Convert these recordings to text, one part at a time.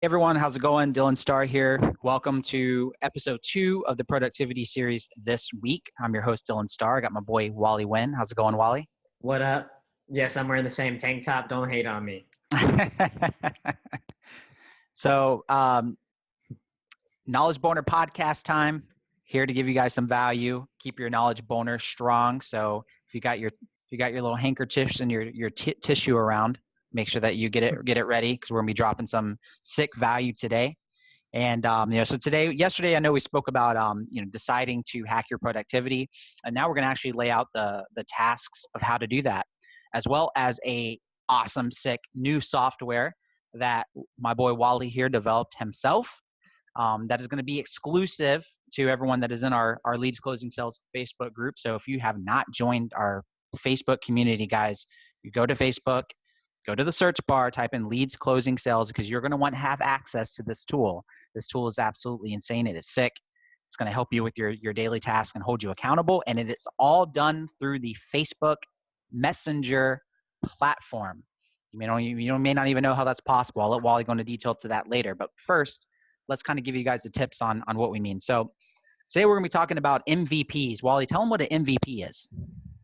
Everyone, how's it going? Dylan Starr here. Welcome to episode 2 of the productivity series this week. I'm your host, Dylan Starr. I got my boy, Wally Wynn. How's it going, Wally? What up? Yes, I'm wearing the same tank top. Don't hate on me. So, Knowledge Boner podcast time. Here to give you guys some value. Keep your knowledge boner strong. So, if you got your little handkerchiefs and your tissue around, make sure that you get it ready because we're gonna be dropping some sick value today. And so yesterday, I know we spoke about deciding to hack your productivity, and now we're going to actually lay out the tasks of how to do that, as well as a awesome, sick new software that my boy Wally here developed himself. That is going to be exclusive to everyone that is in our Leads Closing Sales Facebook group. So if you have not joined our Facebook community, guys, you go to Facebook. Go to the search bar, type in Leads Closing Sales because you're going to want to have access to this tool. This tool is absolutely insane. It is sick. It's going to help you with your daily tasks and hold you accountable. And it is all done through the Facebook Messenger platform. You may not even know how that's possible. I'll let Wally go into detail to that later. But first, let's kind of give you guys the tips on what we mean. So today we're going to be talking about MVPs. Wally, tell them what an MVP is.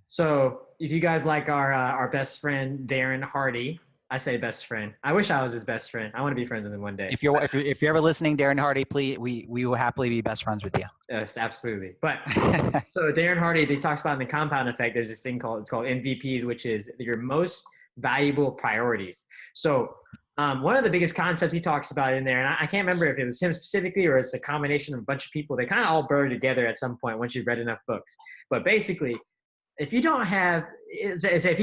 So if you guys like our best friend, Darren Hardy, I say best friend. I wish I was his best friend. I want to be friends with him one day. If you're ever listening, Darren Hardy, please, we will happily be best friends with you. Yes, absolutely. But so Darren Hardy, he talks about in the compound effect, there's this thing called MVPs, which is your most valuable priorities. So one of the biggest concepts he talks about in there, and I can't remember if it was him specifically or it's a combination of a bunch of people, they kind of all blur together at some point once you've read enough books. But basically, if you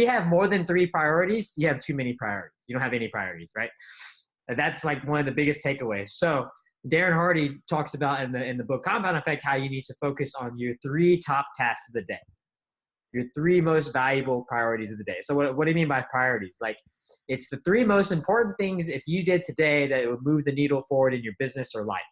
have more than 3 priorities, you have too many priorities. You don't have any priorities, right? That's like one of the biggest takeaways. So Darren Hardy talks about in the book Compound Effect how you need to focus on your 3 top tasks of the day, your 3 most valuable priorities of the day. So what do you mean by priorities? Like, it's the 3 most important things if you did today that would move the needle forward in your business or life,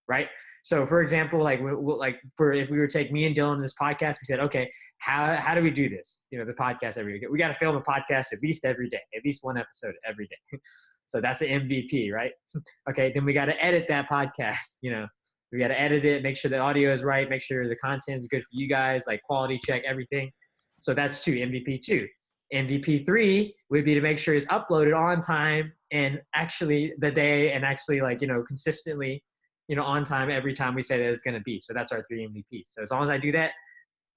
right? So for example, if we were to take me and Dylan in this podcast, we said, okay, how do we do this? The podcast every week. We got to film a podcast at least every day, at least one episode every day. So that's an MVP, right? Okay, then we got to edit that podcast. We got to edit it, make sure the audio is right, make sure the content is good for you guys, like quality check, everything. So that's MVP 2. MVP 3 would be to make sure it's uploaded on time and actually the day and actually consistently, on time every time we say that it's going to be. So that's our 3 MVPs. So as long as I do that,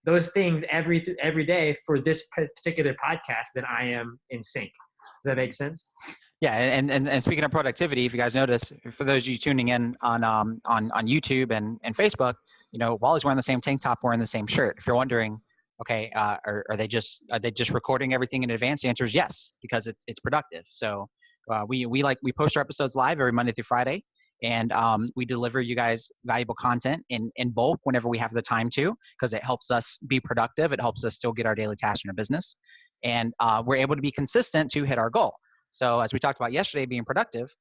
those things every day for this particular podcast, then I am in sync. Does that make sense? Yeah, and speaking of productivity, if you guys notice, for those of you tuning in on YouTube and Facebook, Wally's wearing the same tank top, wearing the same shirt. If you're wondering, okay, are they just recording everything in advance? The answer is yes, because it's productive. So we post our episodes live every Monday through Friday. And we deliver you guys valuable content in bulk whenever we have the time to, because it helps us be productive. It helps us still get our daily tasks in our business. And we're able to be consistent to hit our goal. So as we talked about yesterday, being productive,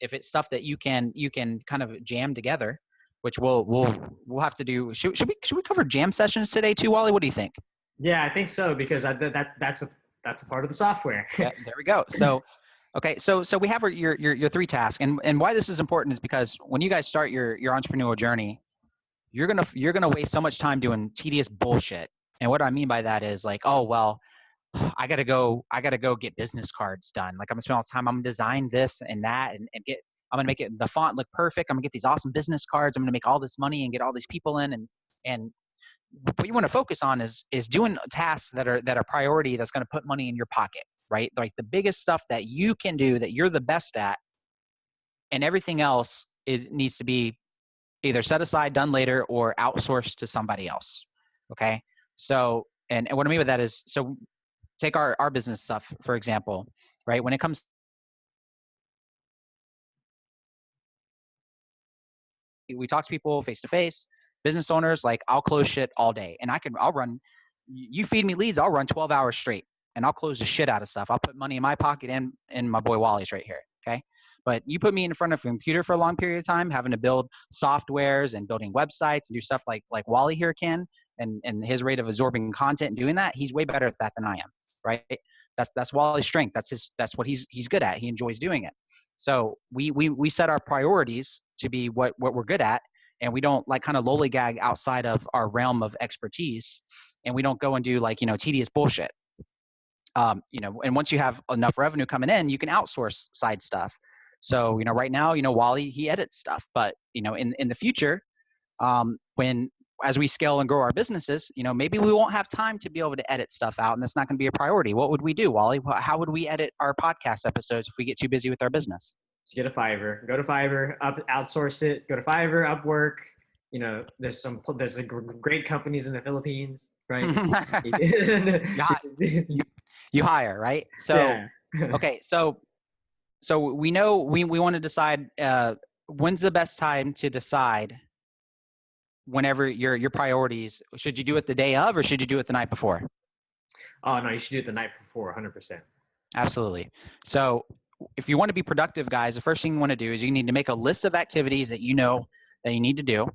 if it's stuff that you can kind of jam together, which we'll have to do. Should we cover jam sessions today too, Wally? What do you think? Yeah, I think so, because that's a part of the software. Yeah, there we go. So okay, so we have your 3 tasks, and why this is important is because when you guys start your entrepreneurial journey, you're gonna waste so much time doing tedious bullshit. And what I mean by that is like, oh well, I gotta go get business cards done. Like I'm gonna spend all this time, I'm gonna design this and that, and I'm gonna make the font look perfect. I'm gonna get these awesome business cards. I'm gonna make all this money and get all these people in, and what you want to focus on is doing tasks that are priority, that's going to put money in your pocket, right? Like the biggest stuff that you can do that you're the best at, and everything else needs to be either set aside, done later, or outsourced to somebody else. Okay. So, and what I mean by that is, so take our business stuff, for example, right? When it comes, we talk to people face to face, business owners, like I'll close shit all day, and I'll run, you feed me leads, I'll run 12 hours straight, and I'll close the shit out of stuff. I'll put money in my pocket and in my boy Wally's right here. Okay. But you put me in front of a computer for a long period of time, having to build softwares and building websites and do stuff like Wally here can, and his rate of absorbing content and doing that, he's way better at that than I am. Right. That's Wally's strength. That's what he's good at. He enjoys doing it. So we set our priorities to be what we're good at, and we don't like kind of lollygag outside of our realm of expertise, and we don't go and do like, tedious bullshit. And once you have enough revenue coming in, you can outsource side stuff. So, right now, Wally, he edits stuff, but, in the future, when, as we scale and grow our businesses, maybe we won't have time to be able to edit stuff out, and that's not going to be a priority. What would we do, Wally? How would we edit our podcast episodes if we get too busy with our business? Just get a Fiverr. Go to Fiverr, outsource it. Go to Fiverr, Upwork. There's great companies in the Philippines, right? you hire, right? So, yeah. Okay. So we know we want to decide when's the best time to decide whenever your priorities. Should you do it the day of, or should you do it the night before? Oh, no, you should do it the night before, 100%. Absolutely. So if you want to be productive, guys, the first thing you want to do is you need to make a list of activities that you know that you need to do,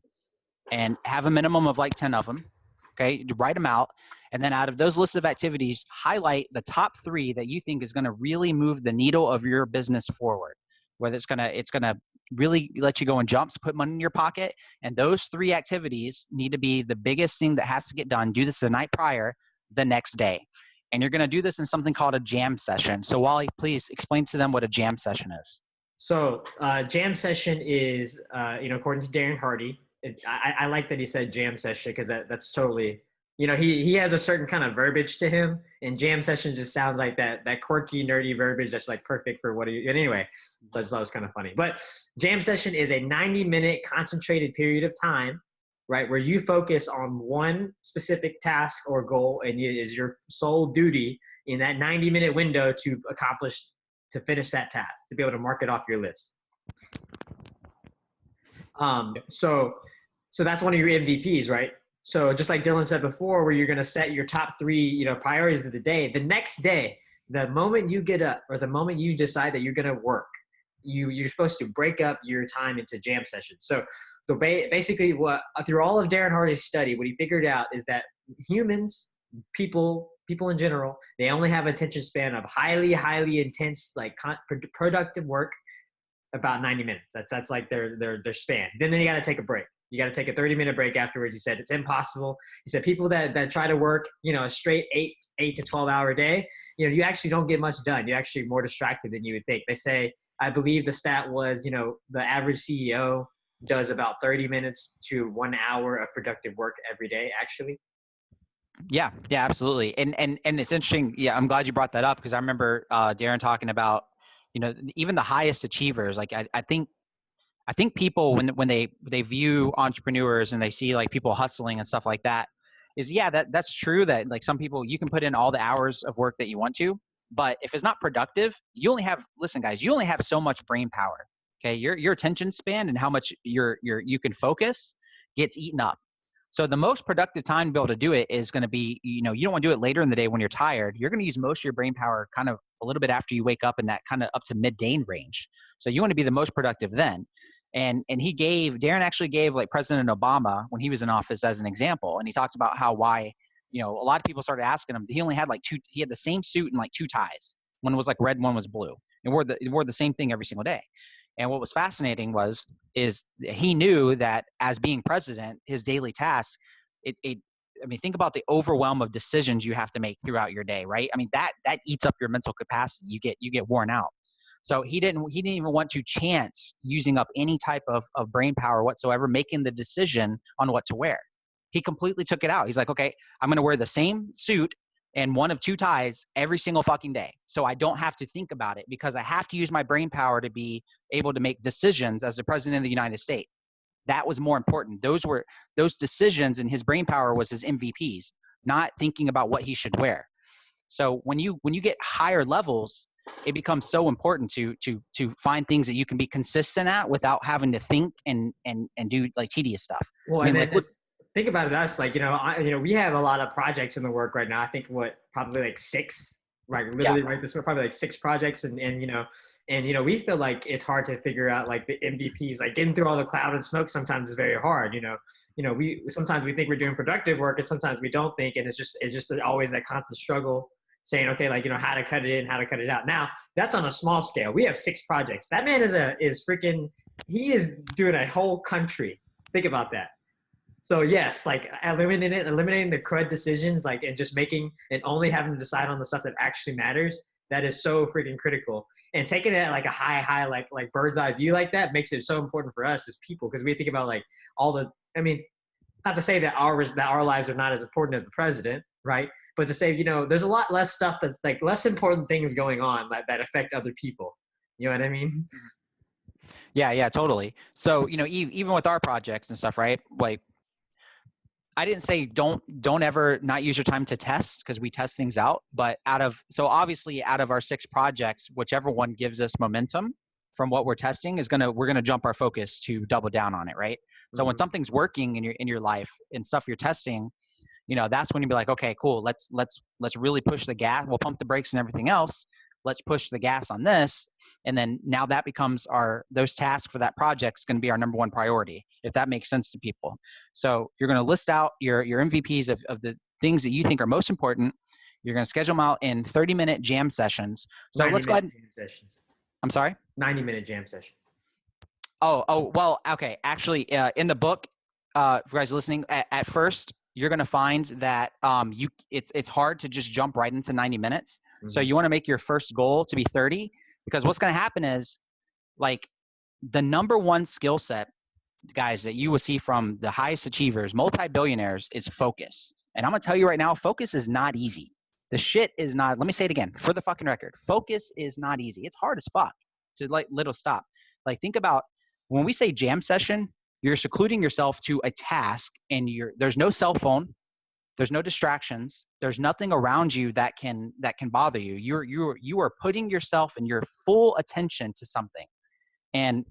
and have a minimum of like 10 of them. Okay, write them out. And then out of those lists of activities, highlight the top 3 that you think is going to really move the needle of your business forward. Whether it's gonna really let you go in jumps, put money in your pocket. And those 3 activities need to be the biggest thing that has to get done. Do this the night prior, the next day. And you're going to do this in something called a jam session. So Wally, please explain to them what a jam session is. So jam session is, according to Darren Hardy, I like that he said jam session, because that's totally, he has a certain kind of verbiage to him, and jam session just sounds like that quirky, nerdy verbiage that's like perfect for what he, anyway, so I just thought it was kind of funny. But jam session is a 90-minute concentrated period of time, right, where you focus on one specific task or goal, and it is your sole duty in that 90-minute window to finish that task, to be able to mark it off your list. So that's one of your MVPs, right? So just like Dylan said before, where you're going to set your top 3, priorities of the day. The next day, the moment you get up, or the moment you decide that you're going to work, you're supposed to break up your time into jam sessions. So basically, through all of Darren Hardy's study, what he figured out is that humans, people in general, they only have attention span of highly, highly intense, like productive work, about 90 minutes. That's like their span. Then you got to take a break. You got to take a 30-minute break afterwards. He said it's impossible. He said people that try to work, a straight 8 to 12 hour day, you actually don't get much done. You're actually more distracted than you would think. They say, I believe the stat was, the average CEO does about 30 minutes to 1 hour of productive work every day, actually. Yeah, absolutely. And it's interesting. Yeah, I'm glad you brought that up, because I remember Darren talking about, even the highest achievers. Like I think people, when they view entrepreneurs and they see like people hustling and stuff like that, that's true, that like some people, you can put in all the hours of work that you want to, but if it's not productive, listen guys, you only have so much brain power. Okay, your attention span and how much you can focus gets eaten up. So the most productive time to be able to do it is going to be, you don't want to do it later in the day when you're tired. You're going to use most of your brain power kind of a little bit after you wake up, in that kind of up to midday range. So you want to be the most productive then. And Darren actually gave like President Obama, when he was in office, as an example. And he talked about why a lot of people started asking him, he only had he had the same suit and like 2 ties. One was like red, one was blue. And wore the same thing every single day. And what was fascinating is he knew that as being president, his daily task, think about the overwhelm of decisions you have to make throughout your day, right? I mean, that eats up your mental capacity. You get worn out. So he didn't even want to chance using up any type of brain power whatsoever, making the decision on what to wear. He completely took it out. He's like, okay, I'm going to wear the same suit and one of 2 ties every single fucking day. So I don't have to think about it, because I have to use my brain power to be able to make decisions as the president of the United States. That was more important. Those decisions, and his brain power was his MVPs, not thinking about what he should wear. So when you get higher levels, it becomes so important to find things that you can be consistent at without having to think and do like tedious stuff. Well, think about it, us, like, we have a lot of projects in the work right now. I think probably like 6, right? Literally right this way, probably like 6 projects. And we feel like it's hard to figure out like the MVPs, like getting through all the cloud and smoke sometimes is very hard. Sometimes we think we're doing productive work, and sometimes we don't think. And it's just always that constant struggle saying, okay, like, how to cut it in, how to cut it out. Now that's on a small scale. We have 6 projects. That man he is doing a whole country. Think about that. So yes, like eliminating the crud decisions, like, and just making and only having to decide on the stuff that actually matters. That is so freaking critical. And taking it at like a high, like bird's eye view like that makes it so important for us as people, because we think about like all the. I mean, not to say that our lives are not as important as the president, right? But to say, there's a lot less stuff that, like, less important things going on that affect other people. You know what I mean? Yeah, totally. So, even with our projects and stuff, right? Like, I didn't say don't ever not use your time to test, because we test things out. But obviously out of our 6 projects, whichever one gives us momentum from what we're testing we're gonna jump our focus to double down on it, right? So when something's working in your life and stuff you're testing, that's when you be like, okay, cool. Let's really push the gas. We'll pump the brakes and everything else. Let's push the gas on this. And then now that becomes those tasks for that project is going to be our number 1 priority, if that makes sense to people. So you're going to list out your MVPs of the things that you think are most important. You're going to schedule them out in 30-minute jam sessions. So let's go ahead. Jam sessions. I'm sorry? 90-minute jam sessions. Oh, well, okay. Actually, in the book, for you guys listening, at first, you're going to find that it's hard to just jump right into 90 minutes. Mm-hmm. So you want to make your first goal to be 30, because what's going to happen is, like, the number 1 skill set, guys, that you will see from the highest achievers, multi-billionaires, is focus. And I'm going to tell you right now, focus is not easy. The shit is not, let me say it again, for the fucking record, focus is not easy. It's hard as fuck to, like, little stop. Like, think about when we say jam session, you're secluding yourself to a task, and there's no cell phone, there's no distractions, there's nothing around you that can bother you. You are putting yourself and your full attention to something. And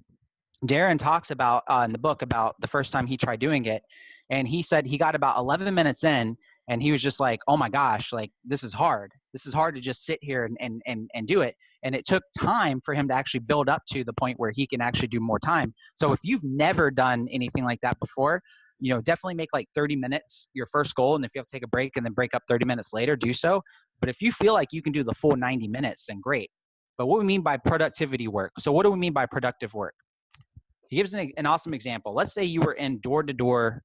Darren talks about in the book about the first time he tried doing it, and he said he got about 11 minutes in, and he was just like, oh my gosh, like, this is hard. This is hard to just sit here and do it. And it took time for him to actually build up to the point where he can actually do more time. So if you've never done anything like that before, definitely make like 30 minutes your first goal. And if you have to take a break and then break up 30 minutes later, do so. But if you feel like you can do the full 90 minutes, then great. But what we mean by productivity work. So what do we mean by productive work? He gives an awesome example. Let's say you were in door-to-door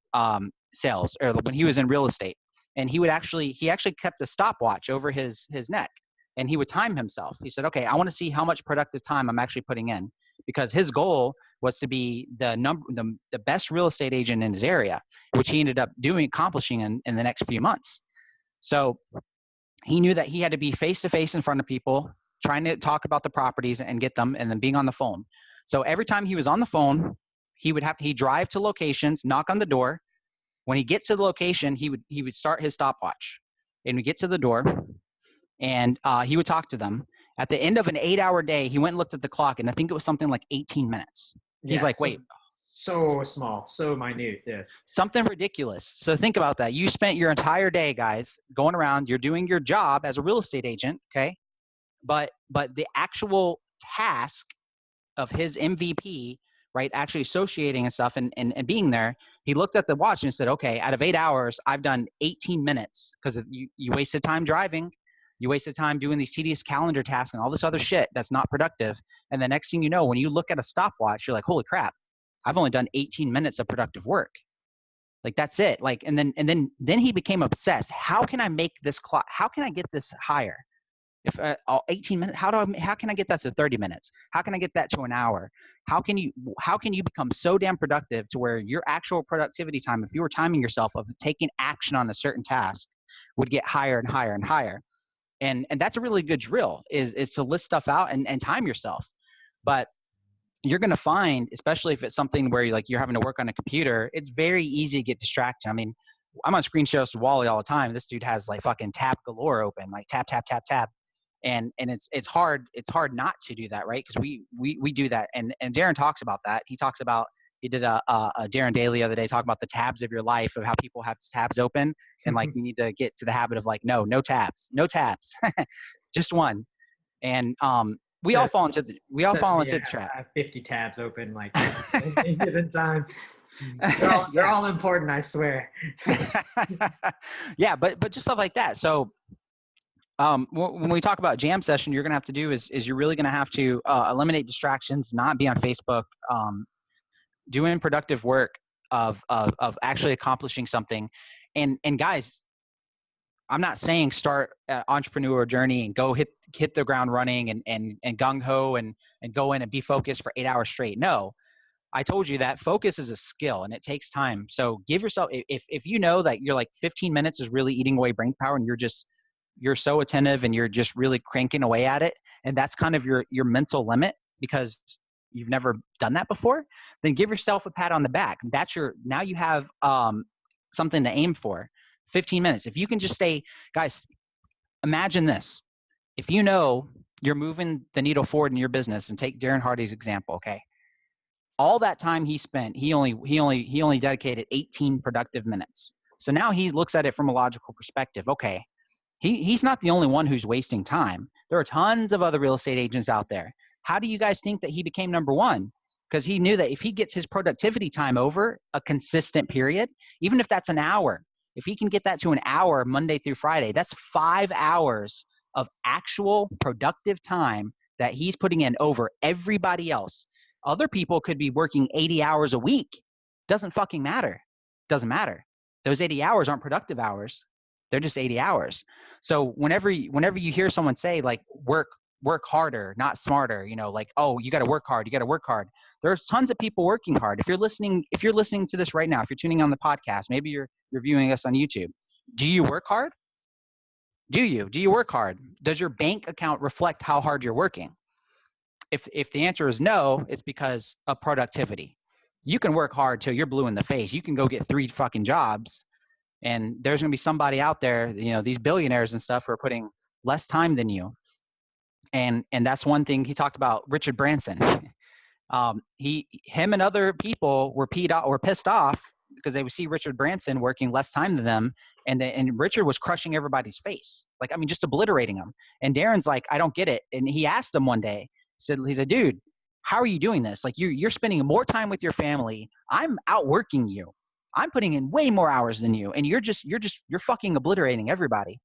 sales, or when he was in real estate, and he actually kept a stopwatch over his neck, and he would time himself. He said, okay, I want to see how much productive time I'm actually putting in, because his goal was to be the best real estate agent in his area, which he ended up accomplishing in the next few months. So he knew that he had to be face-to-face in front of people, trying to talk about the properties and get them, and then being on the phone. So every time he was on the phone, he'd drive to locations, knock on the door. When he gets to the location, he would start his stopwatch, and we get to the door, and he would talk to them. At the end of an 8-hour day, he went and looked at the clock, and I think it was something like 18 minutes. He's like, wait. So small, so minute, yes. Something ridiculous. So think about that. You spent your entire day, guys, going around. You're doing your job as a real estate agent, okay? But the actual task of his MVP, right, actually associating and stuff and being there, he looked at the watch and said, okay, out of 8 hours, I've done 18 minutes, because you wasted time driving. You wasted time doing these tedious calendar tasks and all this other shit that's not productive. And the next thing you know, when you look at a stopwatch, you're like, holy crap, I've only done 18 minutes of productive work. Like, that's it. Like, and then he became obsessed. How can I make this clock? How can I get this higher? If 18 minutes, how can I get that to 30 minutes? How can I get that to an hour? How can you become so damn productive to where your actual productivity time, if you were timing yourself of taking action on a certain task, would get higher and higher and higher? And that's a really good drill, is to list stuff out and time yourself. But you're going to find, especially if it's something where you're having to work on a computer, it's very easy to get distracted. I mean, I'm on screen shares with Wally all the time. This dude has like fucking tab galore open, like tap, tap, tap, tap. And it's hard not to do that, right? Because we do that. And Darren talks about that. He did a Darren Daily the other day talking about the tabs of your life, of how people have tabs open, and like you need to get to the habit of like, no tabs, just one. And we all fall into the trap. I have 50 tabs open like at any given time. They're all important, I swear. Yeah, but just stuff like that. So When we talk about jam session, you're going to have to do is you're really going to have to eliminate distractions, not be on Facebook, doing productive work of actually accomplishing something. And guys, I'm not saying start an entrepreneur journey and go hit the ground running and gung ho and go in and be focused for 8 hours straight. No, I told you that focus is a skill and it takes time. So give yourself, if you know that you're like 15 minutes is really eating away brain power and you're so attentive and you're just really cranking away at it, and that's kind of your mental limit because you've never done that before, then give yourself a pat on the back. Now you have something to aim for. 15 minutes. If you can just stay, guys, imagine this. If you know you're moving the needle forward in your business, and take Darren Hardy's example, okay? All that time he spent, he only dedicated 18 productive minutes. So now he looks at it from a logical perspective. Okay, he's not the only one who's wasting time. There are tons of other real estate agents out there. How do you guys think that he became number one? Because he knew that if he gets his productivity time over a consistent period, even if that's an hour, if he can get that to an hour Monday through Friday, that's 5 hours of actual productive time that he's putting in over everybody else. Other people could be working 80 hours a week. Doesn't fucking matter. Doesn't matter. Those 80 hours aren't productive hours. They're just 80 hours. So whenever you hear someone say like work harder, not smarter, like, oh, you got to work hard. You got to work hard. There's tons of people working hard. If you're listening to this right now, if you're tuning on the podcast, maybe you're viewing us on YouTube. Do you work hard? Do you work hard? Does your bank account reflect how hard you're working? If the answer is no, it's because of productivity. You can work hard till you're blue in the face. You can go get 3 fucking jobs, and there's going to be somebody out there, these billionaires and stuff who are putting less time than you. And that's one thing he talked about. Richard Branson, him and other people were pissed off because they would see Richard Branson working less time than them, and Richard was crushing everybody's face, like, I mean, just obliterating them. And Darren's like, I don't get it. And he asked him one day, he said, dude, how are you doing this? Like, you're spending more time with your family. I'm outworking you. I'm putting in way more hours than you, and you're fucking obliterating everybody.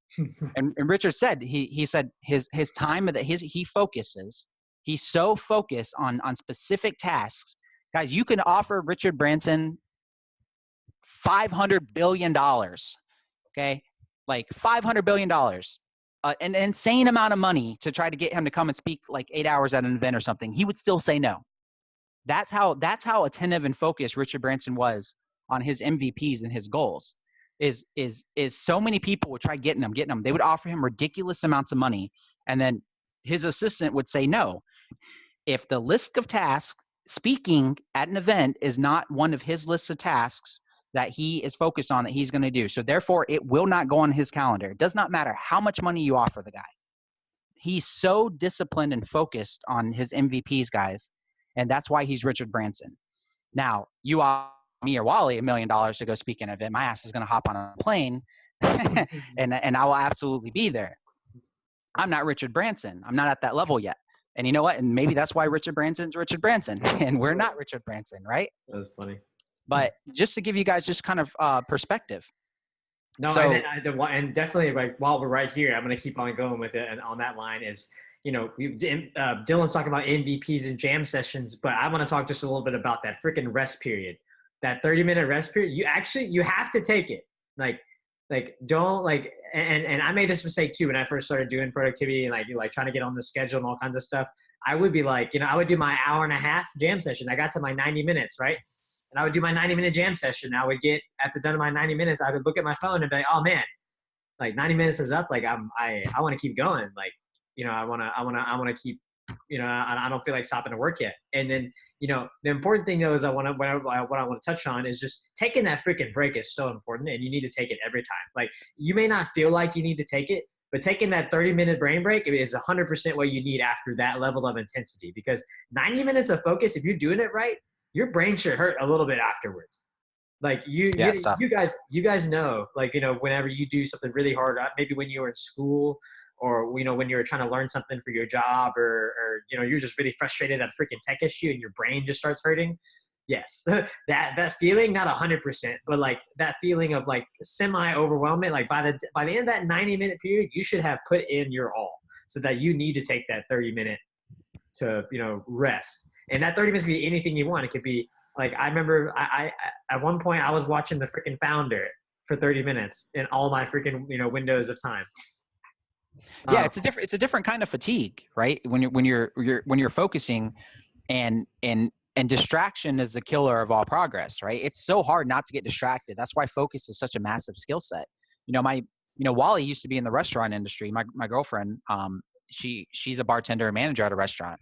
And Richard said, he said his time that he focuses. He's so focused on specific tasks. Guys, you can offer Richard Branson $500 billion, okay? Like $500 billion, an insane amount of money to try to get him to come and speak like 8 hours at an event or something. He would still say no. That's how attentive and focused Richard Branson was on his MVPs and his goals. Is so many people would try getting him. They would offer him ridiculous amounts of money, and then his assistant would say no. If the list of tasks, speaking at an event, is not one of his lists of tasks that he is focused on, that he's going to do, so therefore it will not go on his calendar. It does not matter how much money you offer the guy. He's so disciplined and focused on his MVPs, guys, and that's why he's Richard Branson. Now, you offer me or Wally $1 million to go speak in an event, my ass is going to hop on a plane and I will absolutely be there. I'm not Richard Branson. I'm not at that level yet. And you know what? And maybe that's why Richard Branson's Richard Branson and we're not Richard Branson, right? That's funny. But just to give you guys just kind of perspective. No, so, and definitely, like, while we're right here, I'm going to keep on going with it. And on that line is, Dylan's talking about MVPs and jam sessions, but I want to talk just a little bit about that freaking rest period, that 30-minute rest period. You have to take it. Don't and I made this mistake too when I first started doing productivity and like trying to get on the schedule and all kinds of stuff. I would be like, I would do my hour and a half jam session. I got to my 90 minutes, right? And I would do my 90-minute jam session. I would get at the done of my 90 minutes, I would look at my phone and be like, oh man, like 90 minutes is up. Like I want to keep going. Like, I want to keep, I don't feel like stopping to work yet. And then, the important thing though is what I want to touch on is just taking that freaking break is so important, and you need to take it every time. Like, you may not feel like you need to take it, but taking that 30-minute brain break is 100% what you need after that level of intensity, because 90 minutes of focus, if you're doing it right, your brain should hurt a little bit afterwards. Like you guys know, like, whenever you do something really hard, maybe when you were in school, or, when you were trying to learn something for your job, or you're just really frustrated at a freaking tech issue and your brain just starts hurting. Yes. That feeling, not 100%, but like that feeling of like semi overwhelming. Like by the end of that 90-minute period, you should have put in your all, so that you need to take that 30-minute to, rest. And that 30 minutes can be anything you want. It could be like, I remember I at one point I was watching the freaking Founder for 30 minutes in all my freaking, windows of time. Yeah, it's a different kind of fatigue, right? When you're focusing, and distraction is the killer of all progress, right? It's so hard not to get distracted. That's why focus is such a massive skill set. Wally used to be in the restaurant industry. My girlfriend, she's a bartender and manager at a restaurant.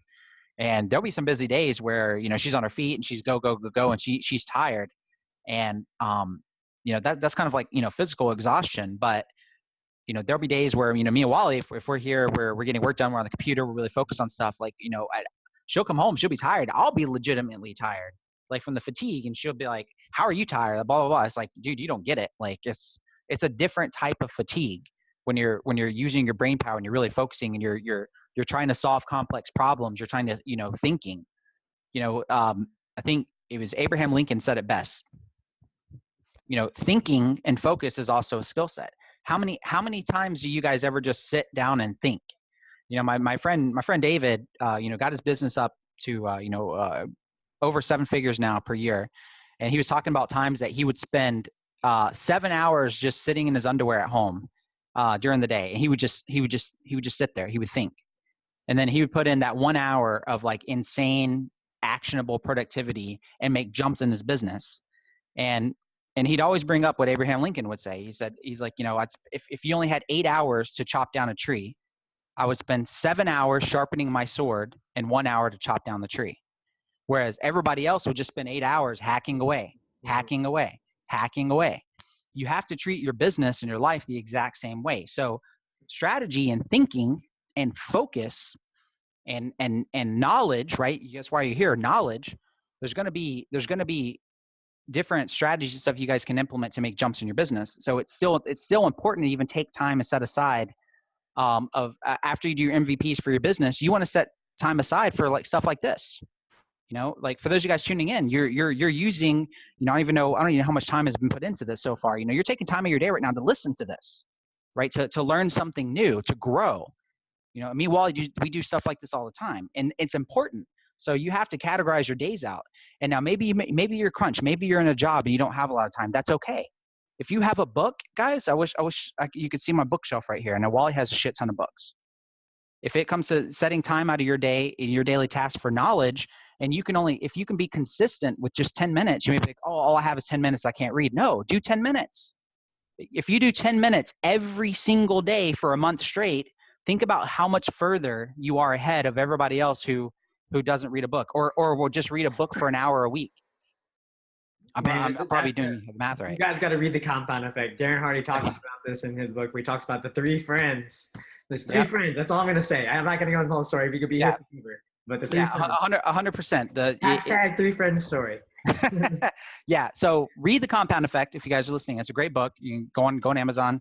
And there'll be some busy days where, she's on her feet and she's go, go, go, go, and she's tired. And, that's kind of like, physical exhaustion. But, there'll be days where, me and Wally, if we're here, we're getting work done, we're on the computer, we're really focused on stuff, like, she'll come home, she'll be tired. I'll be legitimately tired, like from the fatigue. And she'll be like, how are you tired? Blah, blah, blah. It's like, dude, you don't get it. Like it's a different type of fatigue when you're using your brain power and you're really focusing and you're trying to solve complex problems. You're trying to, thinking, I think it was Abraham Lincoln said it best. Thinking and focus is also a skill set. How many times do you guys ever just sit down and think? My friend David, got his business up to, over 7 figures now per year. And he was talking about times that he would spend 7 hours just sitting in his underwear at home during the day. And he would just sit there. He would think. And then he would put in that 1 hour of like insane, actionable productivity and make jumps in his business. And he'd always bring up what Abraham Lincoln would say. He's like, if you only had 8 hours to chop down a tree, I would spend 7 hours sharpening my sword and 1 hour to chop down the tree. Whereas everybody else would just spend 8 hours hacking away, hacking away, hacking away. You have to treat your business and your life the exact same way. So strategy and thinking and focus and knowledge, right? That's why you're here. Knowledge. There's going to be different strategies and stuff you guys can implement to make jumps in your business. So it's still important to even take time and set aside after you do your MVPs for your business. You want to set time aside for like stuff like this. Like for those of you guys tuning in, you're using, I don't even know how much time has been put into this so far. You're taking time of your day right now to listen to this, right? To learn something new, to grow. Me and Wally, we do stuff like this all the time, and it's important. So you have to categorize your days out. And now maybe you're crunched. Maybe you're in a job and you don't have a lot of time. That's okay. If you have a book, guys, I wish you could see my bookshelf right here. And now Wally has a shit ton of books. If it comes to setting time out of your day in your daily task for knowledge, and if you can be consistent with just 10 minutes, you may be like, oh, all I have is 10 minutes. I can't read. No, do 10 minutes. If you do 10 minutes every single day for a month straight, think about how much further you are ahead of everybody else who doesn't read a book or will just read a book for an hour a week. I'm probably doing the math right. You guys got to read The Compound Effect. Darren Hardy talks about this in his book, where he talks about the 3 friends. There's 3 friends. That's all I'm going to say. I'm not going to go into the whole story. If you could be here forever. But the 3 friends. 100%. The hashtag 3 friends story. Yeah. So read The Compound Effect if you guys are listening. It's a great book. You can go on Amazon.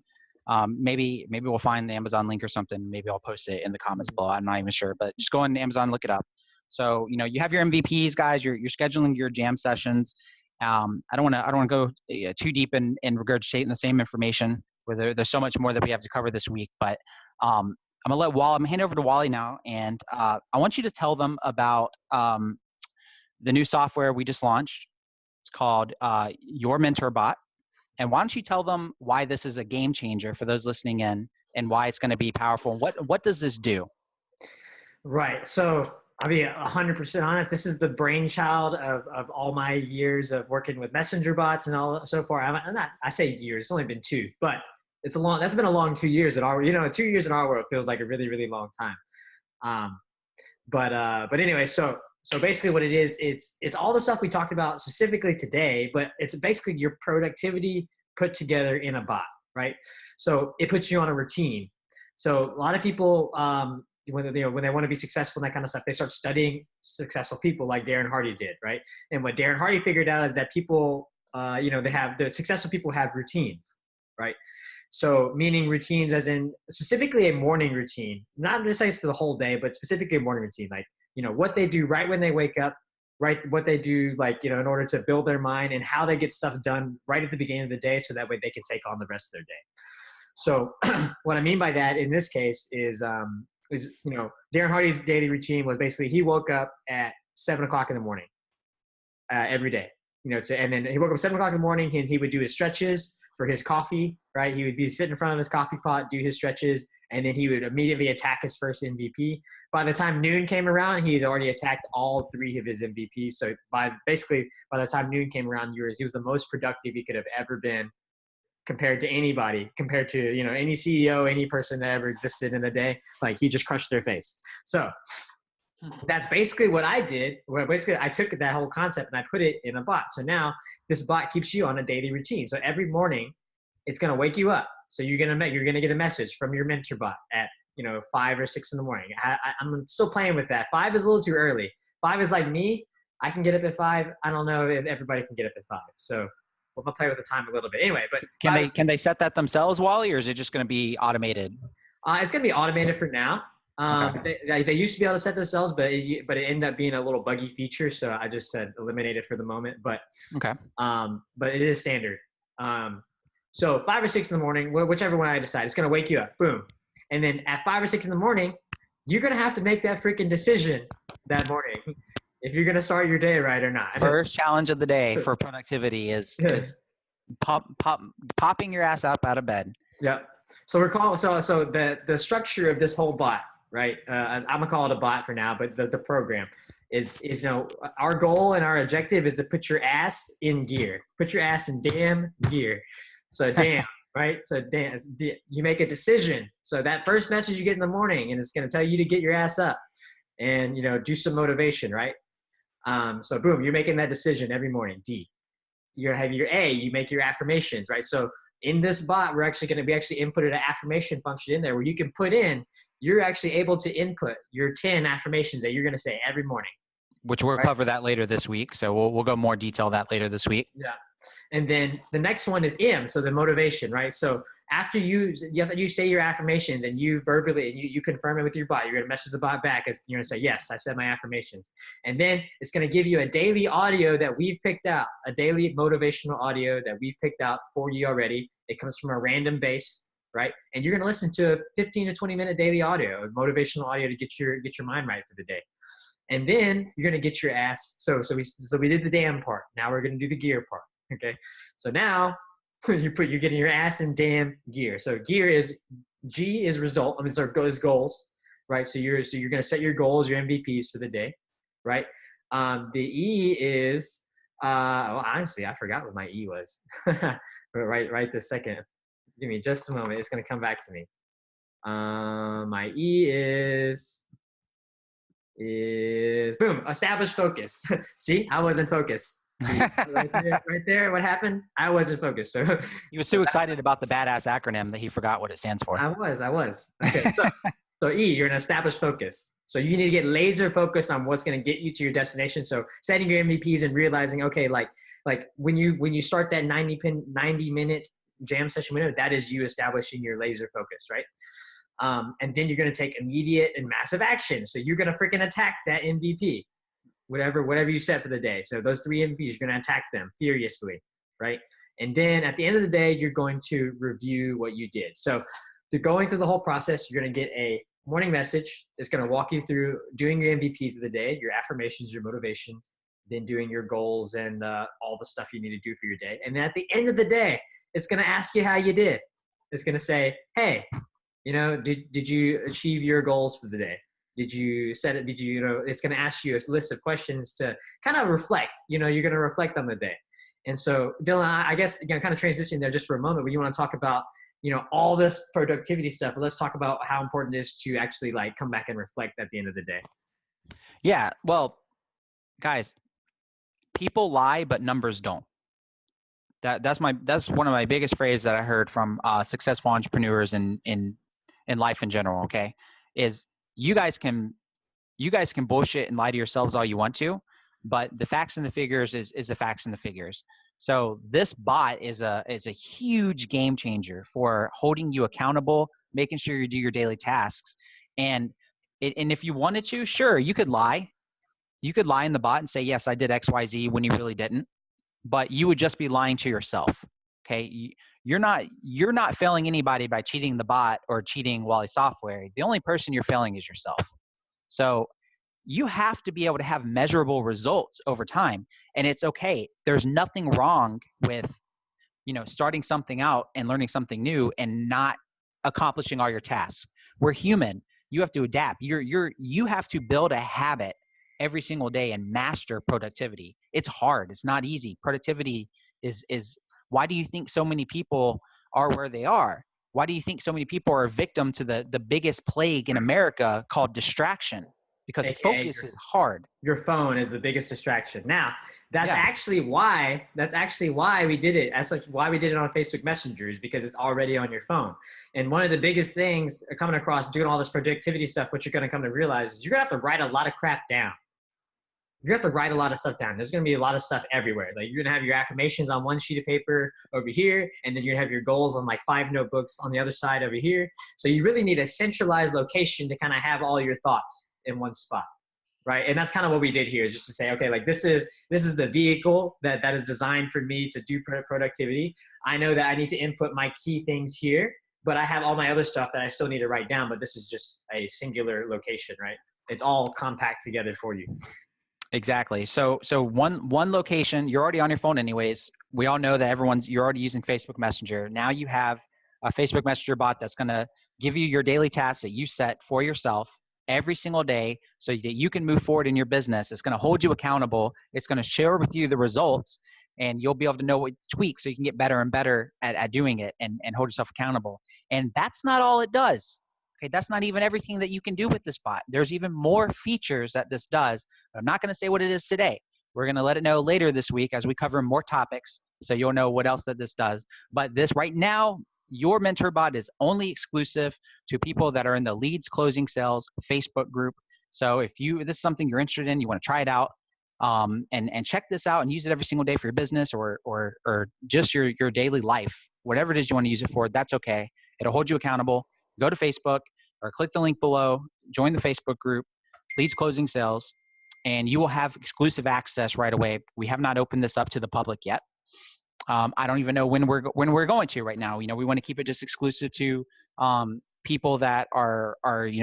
Maybe we'll find the Amazon link or something. Maybe I'll post it in the comments below. I'm not even sure, but just go on Amazon, look it up. So, you have your MVPs, guys. You're scheduling your jam sessions. I don't want to go too deep in regurgitating the same information. Where there's so much more that we have to cover this week. But I'm gonna hand over to Wally now, and I want you to tell them about the new software we just launched. It's called Your Mentor Bot. And why don't you tell them why this is a game changer for those listening in, and why it's going to be powerful? What does this do? Right. So I'll be 100% honest. This is the brainchild of all my years of working with messenger bots and all so far. I say years, it's only been 2, but that's been a long 2 years in our, 2 years in our world feels like a really, really long time. But anyway, so basically what it is, it's all the stuff we talked about specifically today, but it's basically your productivity put together in a bot, right? So it puts you on a routine. So a lot of people, when they want to be successful and that kind of stuff, they start studying successful people like Darren Hardy did, right? And what Darren Hardy figured out is that people, the successful people have routines, right? So meaning routines as in specifically a morning routine, not necessarily for the whole day, but specifically a morning routine, like, what they do right when they wake up, write what they do, like, in order to build their mind and how they get stuff done right at the beginning of the day, so that way they can take on the rest of their day. So what I mean by that in this case is Darren Hardy's daily routine was basically he woke up at 7 o'clock in the morning every day. And then he woke up at 7 o'clock in the morning and he would do his stretches for his coffee, right? He would be sitting in front of his coffee pot, do his stretches, and then he would immediately attack his first MVP. By the time noon came around, he's already attacked all 3 of his MVPs. So by the time noon came around, he was the most productive he could have ever been compared to anybody, compared to, any CEO, any person that ever existed in the day. Like, he just crushed their face. So that's basically what I did. Well, basically, I took that whole concept and I put it in a bot. So now this bot keeps you on a daily routine. So every morning, it's going to wake you up. So you're going to get a message from your mentor bot at 5 or 6 in the morning. I'm still playing with that. 5 is a little too early. 5 is like me. I can get up at 5. I don't know if everybody can get up at 5. So we'll play with the time a little bit. Anyway, but can they set that themselves, Wally, or is it just going to be automated? It's going to be automated for now. Okay. They used to be able to set themselves, but it ended up being a little buggy feature. So I just said eliminate it for the moment. But okay. But it is standard. So 5 or 6 in the morning, whichever one I decide, it's going to wake you up. Boom. And then at 5 or 6 in the morning, you're going to have to make that freaking decision that morning if you're going to start your day right or not. First challenge of the day for productivity is popping your ass up out of bed. Yeah. So the structure of this whole bot, right? I'm gonna call it a bot for now, but the program is our goal and our objective is to put your ass in gear. Put your ass in damn gear. So damn. Right? So damn, you make a decision. So that first message you get in the morning, and it's going to tell you to get your ass up and, do some motivation, right? So boom, you're making that decision every morning. D. You have your A, you make your affirmations, right? So in this bot, we actually inputted an affirmation function in there where you can put in, you're actually able to input your 10 affirmations that you're going to say every morning. Which we'll cover that later this week. So we'll go more detail that later this week. Yeah. And then the next one is M, so the motivation, right? So after you say your affirmations and you verbally, and you confirm it with your bot, you're going to message the bot back as you're going to say, yes, I said my affirmations. And then it's going to give you a daily audio that we've picked out, a daily motivational audio that we've picked out for you already. It comes from a random base, right? And you're going to listen to a 15 to 20 minute daily audio, motivational audio to get your mind right for the day. And then you're going to get your ass. So we did the damn part. Now we're going to do the gear part. Okay. So now you're getting your ass in damn gear. So G is result. I mean, so is goals, right? So you're going to set your goals, your MVPs for the day, right? The E is, honestly, I forgot what my E was. right this second. Give me just a moment. It's going to come back to me. My E is boom, establish focus. See, I wasn't focused. See, right there, what happened? I wasn't focused. So he was too excited about the badass acronym that he forgot what it stands for. I was. Okay, so E, you're gonna establish focus. So you need to get laser focused on what's gonna get you to your destination. So setting your MVPs and realizing, okay, like when you start that 90-minute jam session window, that is you establishing your laser focus, right? And then you're going to take immediate and massive action. So you're going to freaking attack that MVP, whatever you set for the day. So those 3 MVPs, you're going to attack them furiously, right? And then at the end of the day, you're going to review what you did. So going through the whole process, you're going to get a morning message. It's going to walk you through doing your MVPs of the day, your affirmations, your motivations, then doing your goals and all the stuff you need to do for your day. And then at the end of the day, it's going to ask you how you did. It's going to say, hey, did you achieve your goals for the day? Did you set it? It's going to ask you a list of questions to kind of reflect, you're going to reflect on the day. And so Dylan, I guess, kind of transition there just for a moment, but you want to talk about, all this productivity stuff, but let's talk about how important it is to actually come back and reflect at the end of the day. Yeah. Well, guys, people lie, but numbers don't. That's one of my biggest phrases that I heard from successful entrepreneurs in life in general. Okay. Is you guys can bullshit and lie to yourselves all you want to, but the facts and the figures is the facts and the figures. So this bot is a huge game changer for holding you accountable, making sure you do your daily tasks. And if you wanted to, sure, you could lie. You could lie in the bot and say, yes, I did XYZ when you really didn't, but you would just be lying to yourself. Okay. You're not failing anybody by cheating the bot or cheating Wally software. The only person you're failing is yourself. So you have to be able to have measurable results over time. And it's okay. There's nothing wrong with, starting something out and learning something new and not accomplishing all your tasks. We're human. You have to adapt. You have to build a habit every single day and master productivity. It's hard. It's not easy. Productivity is why do you think so many people are where they are? Why do you think so many people are a victim to the biggest plague in America called distraction? Because AKA focus is hard. your phone is the biggest distraction. Now, that's Yeah. actually why we did it. As such, why we did it on Facebook Messenger is because it's already on your phone. And one of the biggest things coming across doing all this productivity stuff, what you're going to come to realize is you're going to have to write a lot of crap down. You have to write a lot of stuff down. There's going to be a lot of stuff everywhere. Like you're going to have your affirmations on one sheet of paper over here, and then you have your goals on like 5 notebooks on the other side over here. So you really need a centralized location to kind of have all your thoughts in one spot. Right. And that's kind of what we did here, is just to say, okay, like this is the vehicle that is designed for me to do productivity. I know that I need to input my key things here, but I have all my other stuff that I still need to write down. But this is just a singular location, right? It's all compact together for you. Exactly. So one location, you're already on your phone anyways. We all know that you're already using Facebook Messenger. Now you have a Facebook Messenger bot that's going to give you your daily tasks that you set for yourself every single day so that you can move forward in your business. It's going to hold you accountable. It's going to share with you the results, and you'll be able to know what to tweak so you can get better and better at doing it and hold yourself accountable. And that's not all it does. Okay, that's not even everything that you can do with this bot. There's even more features that this does. But I'm not going to say what it is today. We're going to let it know later this week as we cover more topics, so you'll know what else that this does. But this right now, your mentor bot is only exclusive to people that are in the Leads Closing Sales Facebook group. So if this is something you're interested in, you want to try it out, and check this out and use it every single day for your business or just your daily life, whatever it is you want to use it for, that's okay. It'll hold you accountable. Go to Facebook or click the link below, join the Facebook group, Leads Closing Sales, and you will have exclusive access right away. We have not opened this up to the public yet. I don't even know when we're going to right now. We want to keep it just exclusive to people that are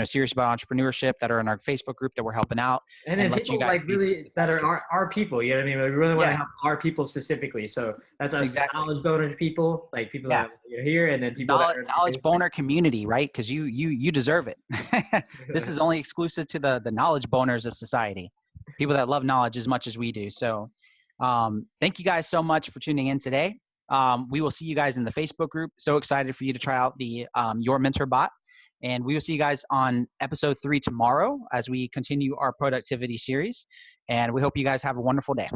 serious about entrepreneurship, that are in our Facebook group that we're helping out, and then people like really that are our people. You know what I mean? We really want to help our people specifically. So that's us, exactly. knowledge builder people, like people that are here, and then people knowledge boner community, right? Because you deserve it. This is only exclusive to the knowledge boners of society, people that love knowledge as much as we do. So thank you guys so much for tuning in today. We will see you guys in the Facebook group. So excited for you to try out the Your Mentor Bot. And we will see you guys on episode 3 tomorrow as we continue our productivity series. And we hope you guys have a wonderful day.